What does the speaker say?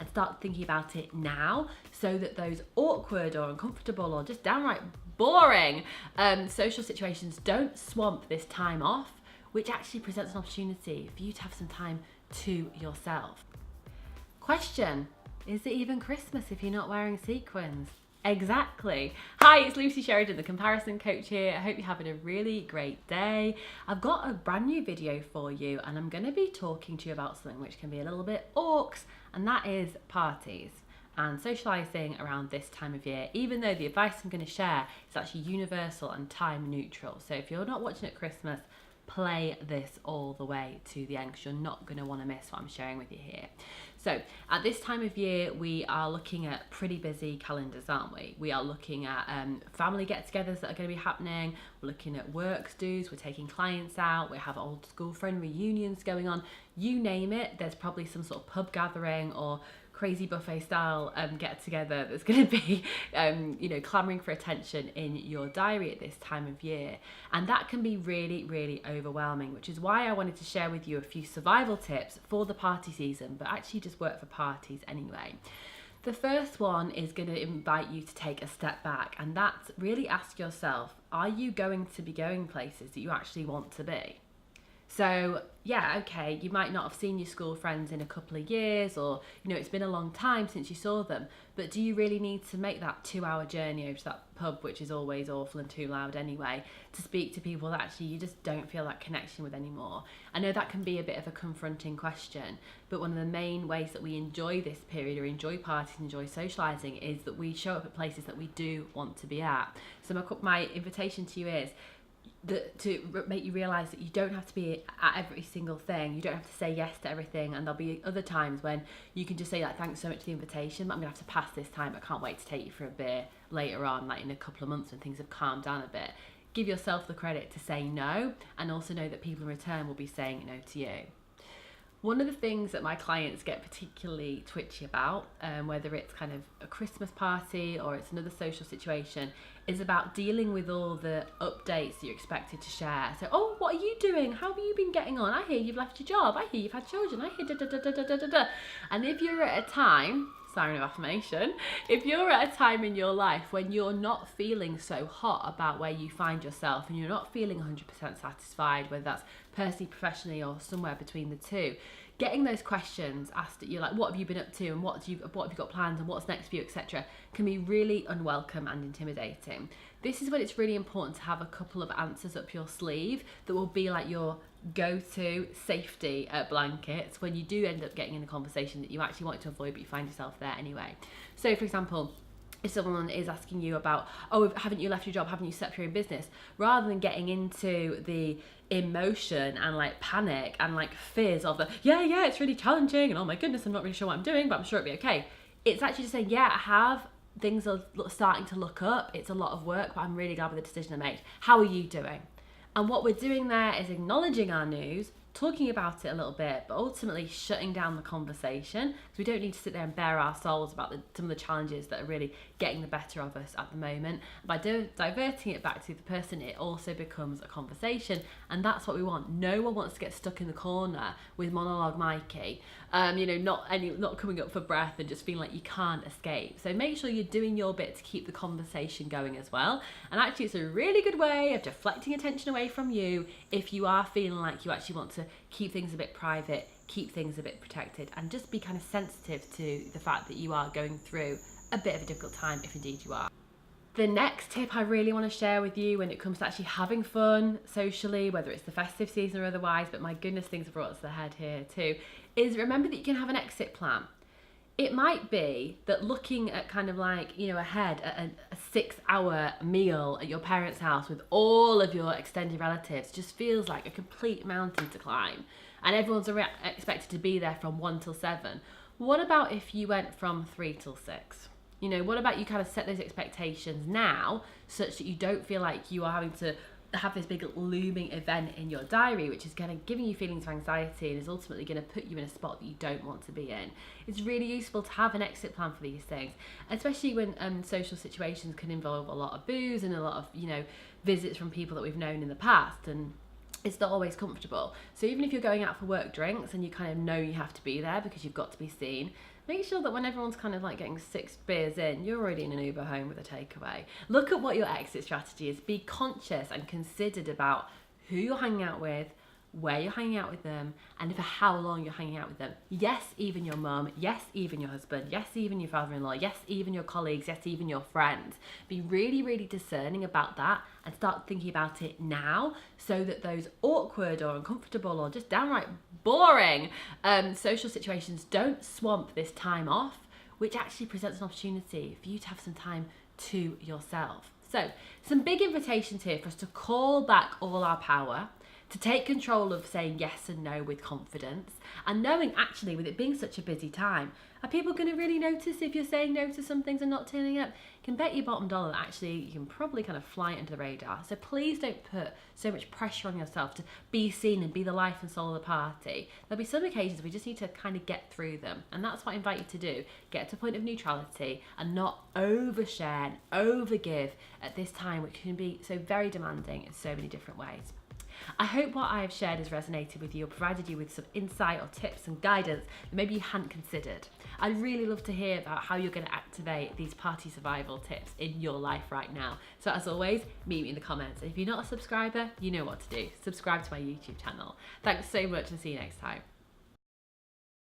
and start thinking about it now, so that those awkward or uncomfortable or just downright boring social situations don't swamp this time off, which actually presents an opportunity for you to have some time to yourself. Question: is it even Christmas if you're not wearing sequins? Exactly. Hi, it's Lucy Sheridan, the comparison coach here. I hope you're having a really great day. I've got a brand new video for you, and I'm going to be talking to you about something which can be a little bit orcs, and that is parties and socialising around this time of year, even though the advice I'm going to share is actually universal and time neutral. So if you're not watching at Christmas, play this all the way to the end, because you're not going to want to miss what I'm sharing with you here. So at this time of year, we are looking at pretty busy calendars, aren't we? We are looking at family get-togethers that are going to be happening. We're looking at works dues. We're taking clients out. We have old school friend reunions going on. You name it, there's probably some sort of pub gathering or crazy buffet style get together that's going to be clamoring for attention in your diary at this time of year, and that can be really, really overwhelming, which is why I wanted to share with you a few survival tips for the party season, but actually just work for parties anyway. The first one is going to invite you to take a step back, and that's really ask yourself, are you going to be going places that you actually want to be? So yeah, okay, you might not have seen your school friends in a couple of years, or it's been a long time since you saw them, but do you really need to make that 2-hour journey over to that pub, which is always awful and too loud anyway, to speak to people that actually you just don't feel that connection with anymore? I know that can be a bit of a confronting question, but one of the main ways that we enjoy this period, or enjoy parties, enjoy socialising, is that we show up at places that we do want to be at. So my invitation to you is to make you realise that you don't have to be at every single thing. You don't have to say yes to everything, and there'll be other times when you can just say, like, thanks so much for the invitation, but I'm gonna have to pass this time. I can't wait to take you for a beer later on, like in a couple of months when things have calmed down a bit. Give yourself the credit to say no, and also know that people in return will be saying no to you. One of the things that my clients get particularly twitchy about, whether it's kind of a Christmas party or it's another social situation, is about dealing with all the updates that you're expected to share. So, oh, what are you doing? How have you been getting on? I hear you've left your job. I hear you've had children. I hear da da da da da da da. And if you're at a time, siren of affirmation, if you're at a time in your life when you're not feeling so hot about where you find yourself, and you're not feeling 100% satisfied, whether that's personally, professionally, or somewhere between the two, getting those questions asked at you, like, what have you been up to, and what have you got planned, and what's next for you, etc., can be really unwelcome and intimidating. This is when it's really important to have a couple of answers up your sleeve that will be like your go-to safety blankets when you do end up getting in a conversation that you actually want to avoid, but you find yourself there anyway. So, for example, if someone is asking you about, oh, haven't you left your job, haven't you set up your own business, rather than getting into the emotion and like panic and like fears of the, yeah, it's really challenging, and oh my goodness, I'm not really sure what I'm doing, but I'm sure it'll be okay. It's actually just saying, yeah, I have, things are starting to look up, it's a lot of work, but I'm really glad with the decision I made. How are you doing? And what we're doing there is acknowledging our news, talking about it a little bit, but ultimately shutting down the conversation, because we don't need to sit there and bare our souls about some of the challenges that are really getting the better of us at the moment. By diverting it back to the person, it also becomes a conversation, and that's what we want. No one wants to get stuck in the corner with monologue Mikey, not coming up for breath and just feeling like you can't escape. So make sure you're doing your bit to keep the conversation going as well. And actually, it's a really good way of deflecting attention away from you if you are feeling like you actually want to keep things a bit private, keep things a bit protected, and just be kind of sensitive to the fact that you are going through a bit of a difficult time, if indeed you are. The next tip I really want to share with you when it comes to actually having fun socially, whether it's the festive season or otherwise, but my goodness, things have brought us to the head here too, is remember that you can have an exit plan. It might be that looking at kind of like, ahead at a 6-hour meal at your parents' house with all of your extended relatives just feels like a complete mountain to climb, and everyone's expected to be there from 1 till 7. What about if you went from 3 till 6? What about you kind of set those expectations now such that you don't feel like you are having to have this big looming event in your diary, which is kind of giving you feelings of anxiety and is ultimately going to put you in a spot that you don't want to be in. It's really useful to have an exit plan for these things, especially when social situations can involve a lot of booze and a lot of, visits from people that we've known in the past, and it's not always comfortable. So even if you're going out for work drinks and you kind of know you have to be there because you've got to be seen, Make sure that when everyone's kind of like getting 6 beers in, you're already in an Uber home with a takeaway. Look at what your exit strategy is. Be conscious and considered about who you're hanging out with, where you're hanging out with them, and for how long you're hanging out with them. Yes, even your mum. Yes, even your husband. Yes, even your father-in-law. Yes, even your colleagues. Yes, even your friends. Be really, really discerning about that and start thinking about it now, so that those awkward or uncomfortable or just downright boring social situations don't swamp this time off, which actually presents an opportunity for you to have some time to yourself. So some big invitations here for us to call back all our power, to take control of saying yes and no with confidence, and knowing actually with it being such a busy time, are people going to really notice if you're saying no to some things and not turning up? You can bet your bottom dollar that actually you can probably kind of fly under the radar. So please don't put so much pressure on yourself to be seen and be the life and soul of the party. There'll be some occasions we just need to kind of get through them, and that's what I invite you to do. Get to a point of neutrality and not overshare and overgive at this time, which can be so very demanding in so many different ways. I hope what I have shared has resonated with you or provided you with some insight or tips and guidance that maybe you hadn't considered. I'd really love to hear about how you're going to activate these party survival tips in your life right now. So as always, meet me in the comments. And if you're not a subscriber, you know what to do. Subscribe to my YouTube channel. Thanks so much and see you next time.